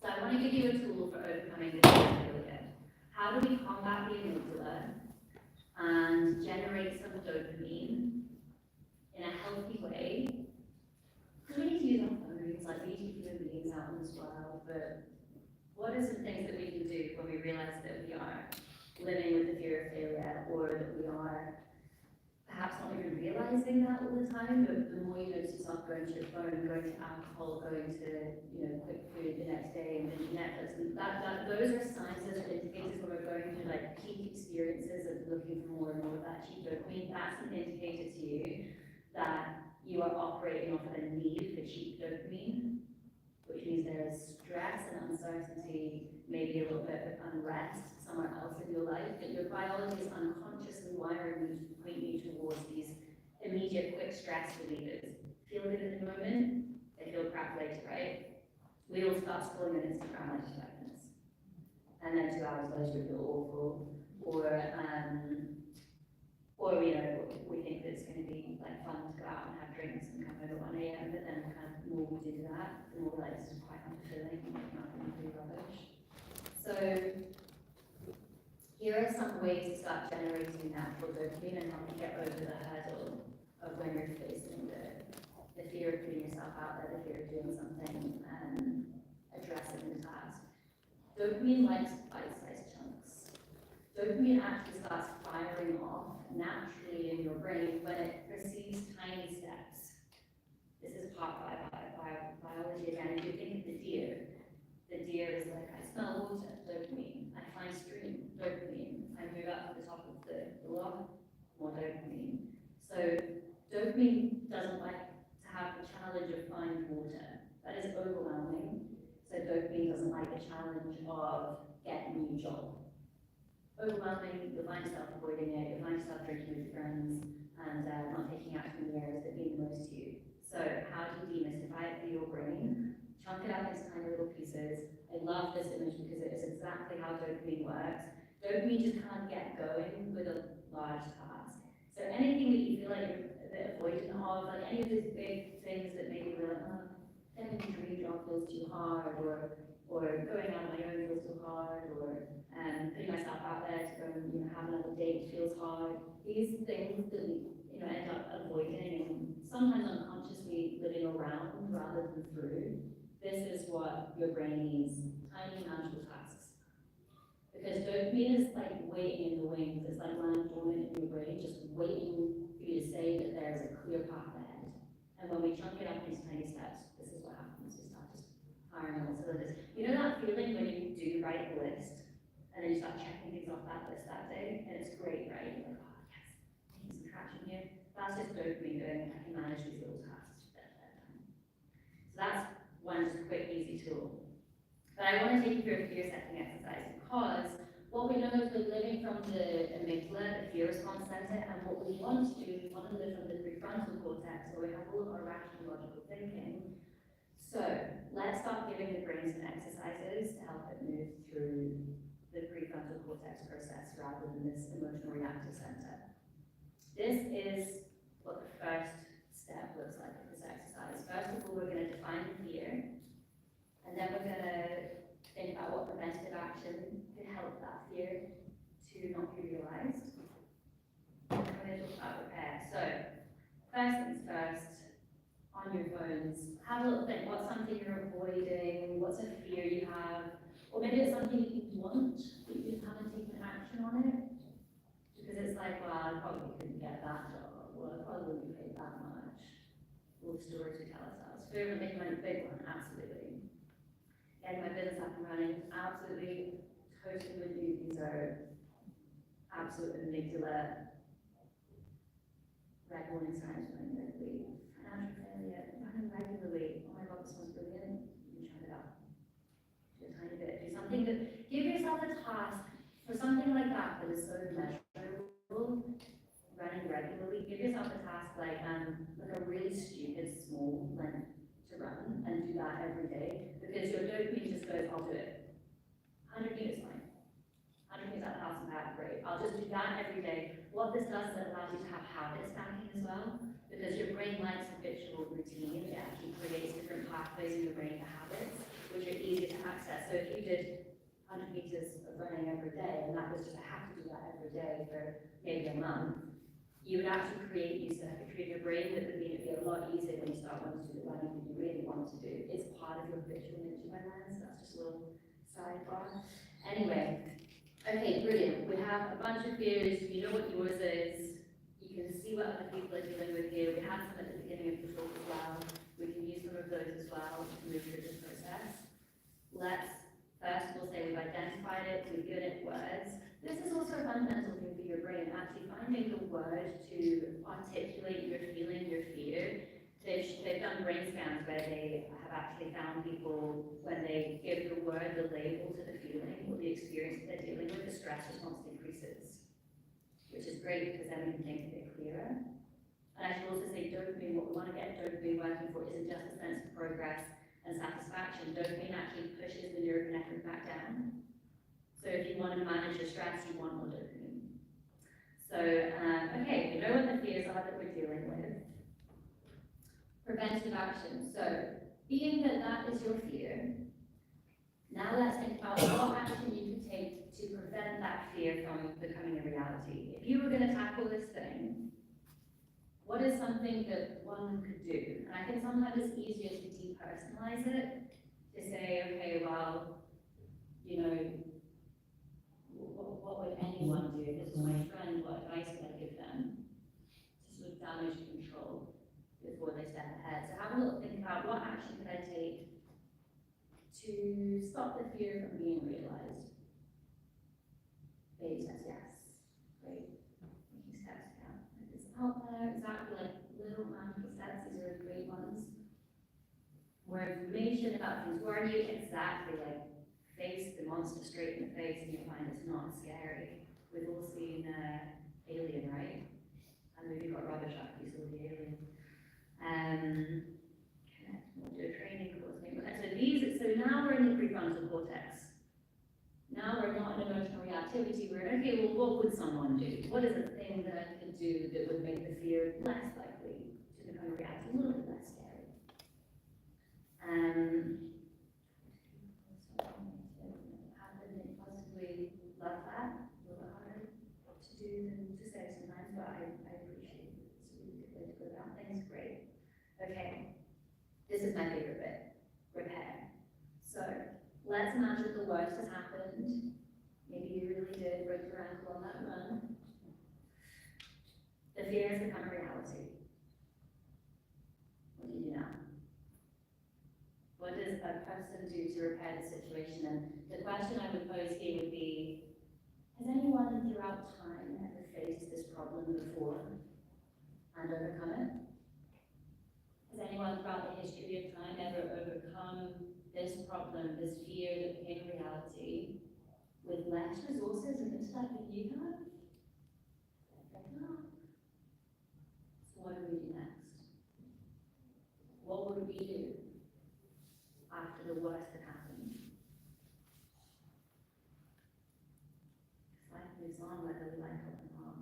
So I want to give you a tool for overcoming this failure. How do we combat the amygdala and generate some dopamine in a healthy way? Because we need to use our phones, like we need to keep human beings out as well, but what are some things that we can do when we realize that we are living with the fear of failure, or that we are perhaps not even realizing that all the time, but the more you notice yourself going to your phone, going to alcohol, going to, quick food the next day, and then Netflix, and those are signs, those are indicators when we're going through like peak experiences of looking for more and more of that cheap dopamine. That's an indicator to you that you are operating off of a need for cheap dopamine, which means there is stress and uncertainty, maybe a little bit of unrest somewhere else in your life, that your biology is unconsciously wiring you to point you towards these immediate quick stress relievers. Feel good in the moment, they feel crap later, right? We all start scrolling on Instagram after 5 minutes, and then 2 hours later we feel awful, or we think that it's going to be like fun to go out and have drinks and come home at 1 a.m. But then kind of the more we do that, the more like this is quite unfulfilling and not going to be rubbish. So here are some ways to start generating natural dopamine and how to get over the hurdle of when you're facing the fear of putting yourself out there, the fear of doing something, and addressing the task. Dopamine likes bite-sized chunks. Dopamine actually starts firing off naturally in your brain when it receives tiny steps. This is part biology again. If you think of the deer is like, I smell water, dopamine. I find stream, dopamine. I move up to the top of the log, more dopamine. So dopamine doesn't like to have the challenge of find water. That is overwhelming. So dopamine doesn't like the challenge of get a new job. Overwhelming, you'll find yourself avoiding it, you'll find yourself drinking with your friends and not taking action in the areas that mean the most to you. So how do you demystify it for your brain? Chunk it up into tiny little pieces. I love this image because it is exactly how dopamine works. Dopamine just can't get going with a large task. So anything that you feel like you're a bit avoidant of, like any of these big things that maybe you're like, oh, getting a dream job feels too hard, or going out on my own feels too hard, or putting myself out there to go and have another date feels hard. These things that we end up avoiding and sometimes unconsciously living around rather than through. This is what your brain needs: tiny manageable tasks. Because dopamine is like waiting in the wings. It's like lying dormant in your brain, just waiting for you to say that there is a clear path ahead. And when we chunk it up into tiny steps, this is what happens. We start just firing on all cylinders. You know that feeling when you do write a list, and then you start checking things off that list that day, and it's great, right? You're like, oh yes, making some traction here. That's just dopamine going, I can manage these little tasks. So that's one just quick, easy tool. But I want to take you through a fear setting exercise, because what we know is we're living from the amygdala, the fear response center, and what we want to do is we want to live from the prefrontal cortex, where we have all of our rational, logical thinking. So let's start giving the brain some exercises to help it move through the prefrontal cortex process rather than this emotional reactive center. This is what the first step looks like of this exercise. First of all, we're going to define the fear, and then we're going to think about what preventative action can help that fear to not be realized. And we're going to talk about repair. So, first things first, on your phones, have a little think. What's something you're avoiding? What's a fear you have? Or maybe it's something that you want, but you haven't taken action on it. Because it's like, well, I probably couldn't get that job, or I probably wouldn't be paid that much. all the stories we tell ourselves. Fear of making money, big one, absolutely. Getting my business up and running, absolutely, totally with you. These are absolute amygdala red warning signs when you're the financial failure, running regularly. Oh my god, this one's brilliant. You can try it out. Do a tiny bit. Do something that, give yourself a task for something like that that is so measurable. Running regularly, give yourself a task like a really stupid small length to run and do that every day because your dopamine just goes, I'll do it. 100 meters fine. 100 meters at the house and back, great. I'll just do that every day. What this does is it allows you to have habit stacking as well because your brain likes habitual routine. It actually creates different pathways in your brain for habits which are easier to access. So if you did 100 meters of running every day and that was just, I have to do that every day for maybe a month, you would actually create use of your brain that would mean it'd be a lot easier when you start wanting to do the running that you really want to do. It's part of your habitual nature by then, so that's just a little sidebar. Anyway, okay, brilliant. We have a bunch of fears, you know what yours is, you can see what other people are dealing with here. We had some at the beginning of the talk as well. We can use some of those as well to move through this process. Let's first of all say we've identified it, we've given it words. This is also a fundamental thing for your brain, actually finding the word to articulate your feeling, your fear. They've done brain scans where they have actually found people, when they give the word, the label to the feeling or the experience that they're dealing with, the stress response decreases, which is great because then we can think a bit clearer. And I should also say dopamine, what we want to get dopamine working for isn't just a sense of progress and satisfaction. Dopamine actually pushes the neurokinetics back down. So if you want to manage your stress, you want more dopamine. So, okay, we know what the fears are that we're dealing with. Preventative action. So, being that that is your fear, now let's think about what action you can take to prevent that fear from becoming a reality. If you were going to tackle this thing, what is something that one could do? And I think sometimes it's easier to depersonalize it, to say, okay, well, you know, what would anyone do? If this was my friend, what advice would I give them to sort of damage control before they step ahead? So have a little think about what action could I take to stop the fear from being realized. Baby says yes. Great. Making steps down. It's out there, exactly like little magical steps. These are great ones. More information about things. Where are you exactly like? Face the monster straight in the face and you find it's not scary. We've all seen Alien, right? And we've got rubbish after you saw the Alien. We'll do a training course. So now we're in the prefrontal cortex. Now we're not in emotional reactivity. We're in, okay, well, what would someone do? What is a thing that I could do that would make the fear less likely to become a reality, a little bit less scary? Love that, a little bit harder to do than to say sometimes, but I appreciate it. It's a really good way to go about things. Great. Okay, this is my favorite bit, repair. So let's imagine the worst has happened. Maybe you really did break your ankle on that run. The fear has become a reality. What do you do now? What does a person do to repair the situation? And the question I would pose here would be, has anyone throughout time ever faced this problem before and overcome it? Has anyone throughout the history of time ever overcome this problem, this fear that became reality, with less resources and stuff than you have? No. So what do we do next? What would we do after the worst had happened? Life moves on whether we like it or not.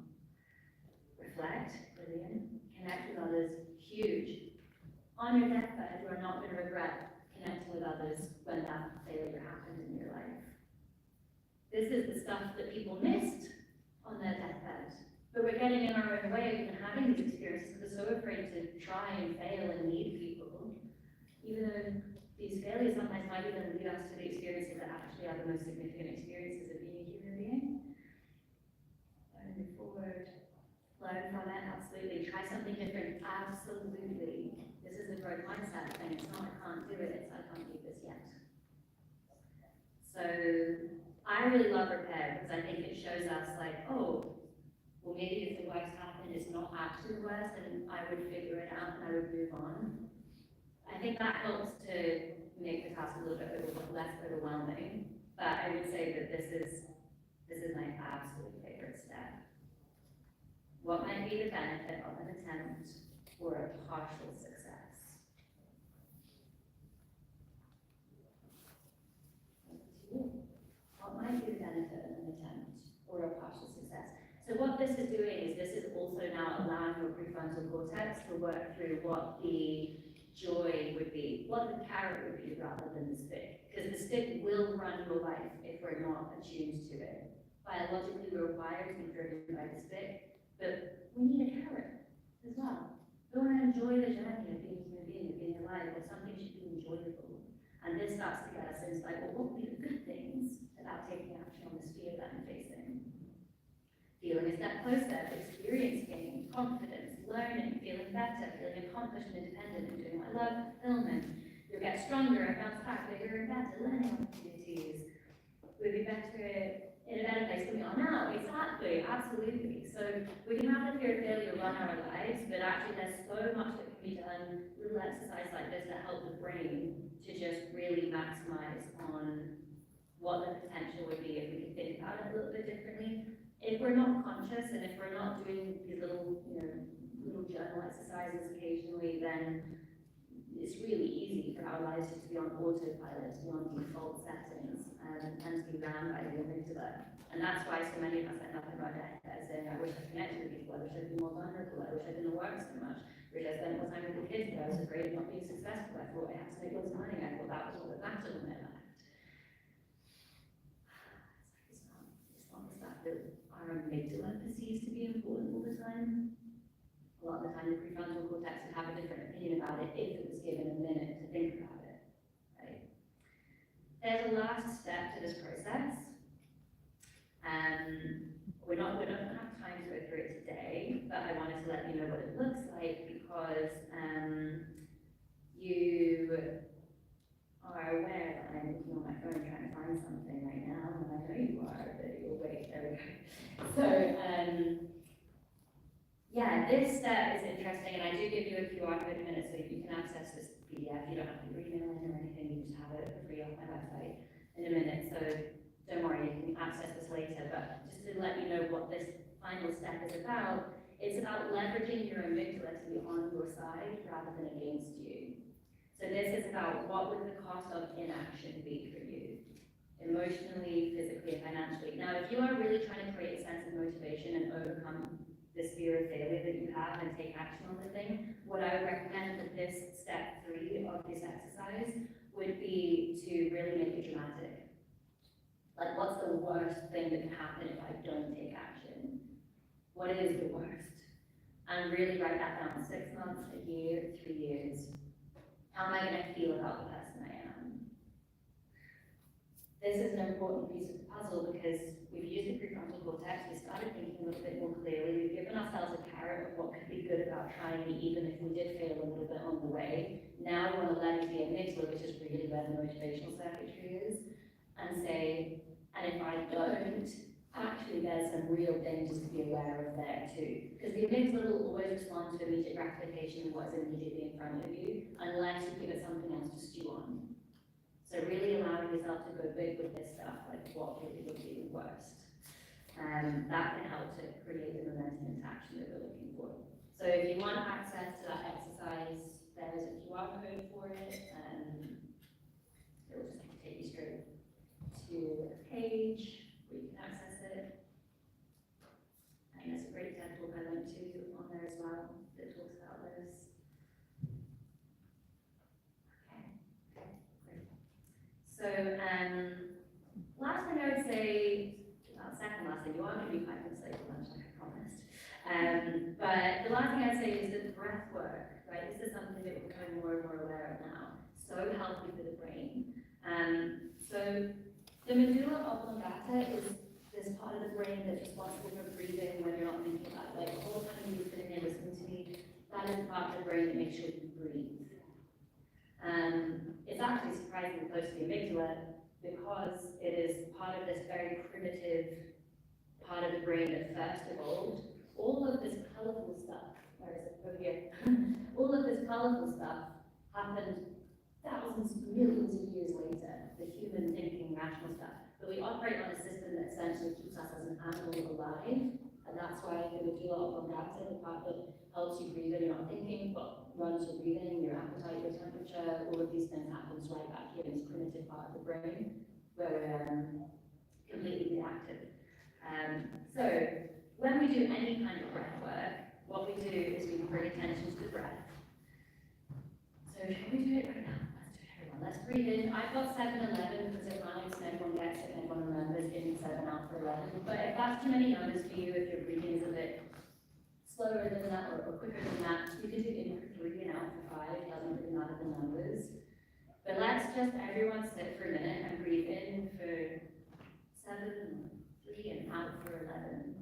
Reflect, brilliant. Connect with others, huge. On your deathbed, you are not going to regret connecting with others when that failure happened in your life. This is the stuff that people missed on their deathbed. But we're getting in our own way and having these experiences. We're so afraid to try and fail and lead people, even though these failures sometimes might even lead us to the experiences that actually are the most significant experiences of being a human being. Move forward, learn from it, absolutely. Try something different, absolutely. This growth mindset, and it's not, I can't do it, it's, I can't do this yet. So I really love repair because I think it shows us like, oh, well maybe if the worst happened, it's not actually the worst, and I would figure it out and I would move on. I think that helps to make the task a little bit less overwhelming, but I would say that this is my absolute favorite step. What might be the benefit of an attempt or a partial success? What might be the benefit of an attempt or a partial success? So what this is doing is this is also now allowing your prefrontal cortex to work through what the joy would be, what the carrot would be rather than the stick. Because the stick will run your life if we're not attuned to it. Biologically, we're wired to be driven by the stick, but we need a carrot as well. We want to enjoy the journey of being a human being, of being alive, or something should be enjoyable. And this starts to get us into like, well, what would be the good things about taking action on this fear that I'm facing? Feeling a step closer, experience gain, confidence, learning, feeling better, feeling accomplished and independent, and doing what I love, fulfillment. You'll get stronger and bounce back, bigger and better, learning opportunities. We'll be better in a better place than we are now. Exactly, absolutely. So we can have the fear of failure run our lives, but actually there's so much that can be done, little exercise like this that help the brain to just really maximize on what the potential would be if we could think about it a little bit differently. If we're not conscious and if we're not doing these little, little journal exercises occasionally, then it's really easy for our lives just to be on autopilot, to be on default settings, and to be ran by the amygdala. And that's why so many of us end up in our head saying, I wish I connected with people, I wish I'd been more vulnerable, I wish I didn't work so much, I wish I spent more time with the kids, but I was afraid of not being successful, I thought I had to make lots of money, I thought that was what was mattered when I left. It's not the stuff that our amygdala perceives to be important all the time. A lot of the time the prefrontal cortex would have a different opinion about it if it was given a minute to think about it, right? There's a last step to this process. We're not going to have time to go through it today, but I wanted to let you know what it looks like because you are aware that I'm looking on my phone trying to find something right now, and I know you are, but you'll wait, there we go. So, yeah, this step is interesting, and I do give you a QR code in a minute so you can access this PDF. You don't have to email it or anything, you just have it for free off my website in a minute, so don't worry, you can access this later, but just to let you know what this final step is about, it's about leveraging your amygdala to be on your side rather than against you. So this is about what would the cost of inaction be for you, emotionally, physically, and financially. Now, if you are really trying to create a sense of motivation and overcome this fear of failure that you have and take action on the thing, what I would recommend for this step 3 of this exercise would be to really make it dramatic. Like, what's the worst thing that can happen if I don't take action? What is the worst? And really write that down, 6 months, a year, 3 years. How am I going to feel about the person I am? This is an important piece of the puzzle because we've used the prefrontal cortex, we started thinking a little bit more clearly, we've given ourselves a carrot of what could be good about trying even if we did fail a little bit on the way. Now we want to leverage the amygdala, which is really where the motivational circuitry is, and say, and if I don't, actually there's some real dangers to be aware of there too. Because the amygdala will always respond to immediate gratification of what is immediately in front of you, unless you give it something else to stew on. So really allowing yourself to go big with this stuff, like what really would be the worst. That can help to create the momentum into action that we're looking for. So if you want access to that exercise, there is a QR code for it, and it will just take you straight to a page where you can access it. And there's a great TED talk I went to on there as well that talks about this. Okay, great. So, last thing I would say, well, second last thing, you are going to be 5 minutes late for lunch, like I promised. But the last thing I'd say is that breath work, right? This is something that we're becoming more and more aware of now. So healthy for the brain. So the medulla oblongata is this part of the brain that's responsible for breathing when you're not thinking about it. Like the whole time you're sitting there listening to me, that is the part of the brain that makes sure you breathe. It's actually surprisingly close to the amygdala because it is part of this very primitive part of the brain that first evolved. All of this colorful stuff, where is it? Over here. All of this colorful stuff happened thousands, millions of years later, the human thinking, rational stuff. But we operate on a system that essentially keeps us as an animal alive, and that's why the medulla oblongata, the part that helps you breathe when you're not thinking, but runs your breathing, your appetite, your temperature, all of these things happens right back here in this primitive part of the brain, where we're completely reactive. So when we do any kind of breath work, what we do is we bring attention to the breath. So should we do it right now? Let's do it, everyone. Let's breathe in. I've got 7-11 because it rhymes and everyone gets it and everyone remembers getting 7 out for 11. But if that's too many numbers for you, if your breathing is a bit slower than that or quicker than that, you can do in for 3 and out for 5. It doesn't really matter the numbers. But let's just everyone sit for a minute and breathe in for 7, 3, and out for 11.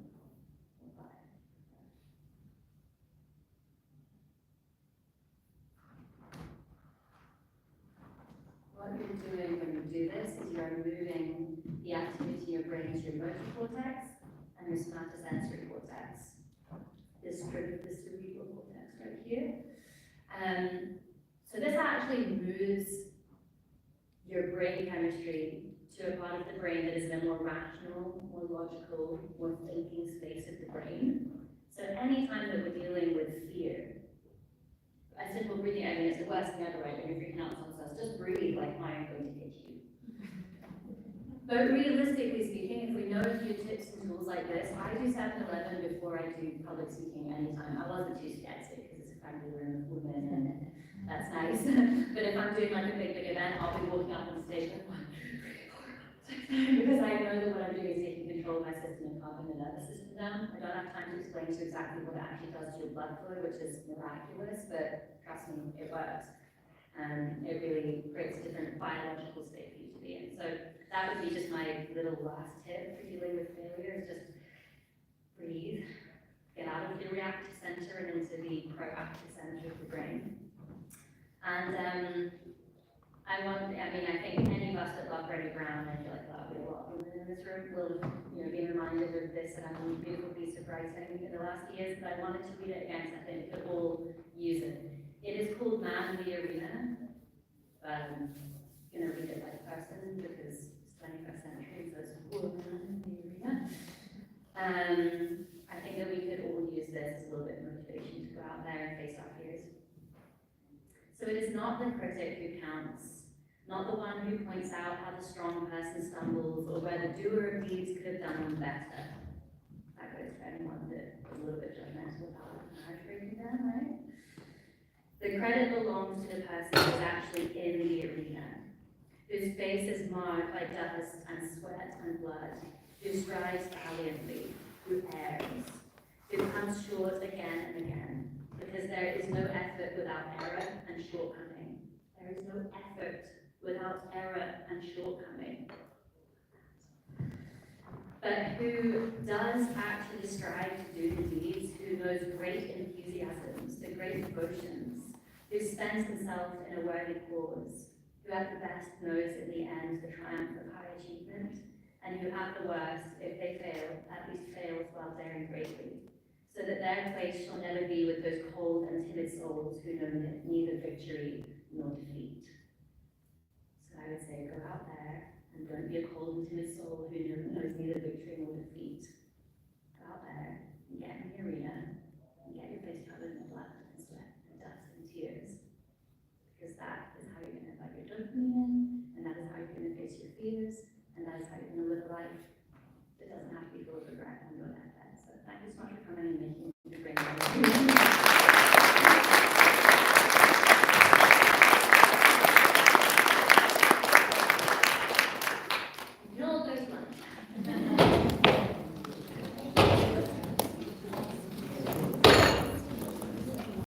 What you're doing when you do this is you are moving the activity of your brain to your motor cortex and your somatosensory cortex. This strip of the cerebral cortex right here. So this actually moves your brain chemistry to a part of the brain that is in a more rational, more logical, more thinking space of the brain. So anytime that we're dealing with fear, a simple breathing, I mean, it's the worst thing ever, right? When you're freaking out, someone says, just breathe like I'm going to hit you. But realistically speaking, if we know a few tips and tools like this, I do 7-11 before I do public speaking anytime. I wasn't too scared to because it's a friendly room of women and that's nice. But if I'm doing like a big event, I'll be walking up on stage like 1, 2, 3, 4, 5, 6, 7, because I know that what I'm doing is taking control of my system and calming the nervous system down. I don't have time to explain to you exactly what it actually does to your blood flow, which is miraculous, but trust me, it works. And it really creates a different biological state for you to be in. So that would be just my little last tip for dealing with failure, is just breathe, get out of the reactive center and into the proactive center of the brain. And I think any of us that love Brené Brown, I feel like that'll be a lot of women in this room, will have been reminded of this beautiful piece of writing in the last years, but I wanted to read it again because I think we could all use it. It is called Man in the Arena. I'm going to read it by person because it's 21st century, so it's called Man in the Arena. I think that we could all use this as a little bit of motivation to go out there and face our fears. So it is not the critic who counts, not the one who points out how the strong person stumbles or where the doer of deeds could have done them better. That goes for anyone that is a little bit judgmental about marriage breaking down, right? The credit belongs to the person who is actually in the arena, whose face is marred by dust and sweat and blood, who strives valiantly, who errs, who comes short again and again, because there is no effort without error and shortcoming. There is no effort without error and shortcoming. But who does actually strive to do the deeds, who knows great enthusiasms, the great devotions, who spends himself in a worthy cause, who at the best knows in the end the triumph of high achievement, and who at the worst, if they fail, at least fails while daring greatly, so that their place shall never be with those cold and timid souls who know neither victory nor defeat. So I would say, go out there and don't be a cold and timid soul who knows neither victory nor defeat. Go out there and get in the arena and get your face covered in blood and sweat and dust and tears. Because that is how you're going to let your dopamine in, and that is how you're going to face your fears, and that is how you're going to live a life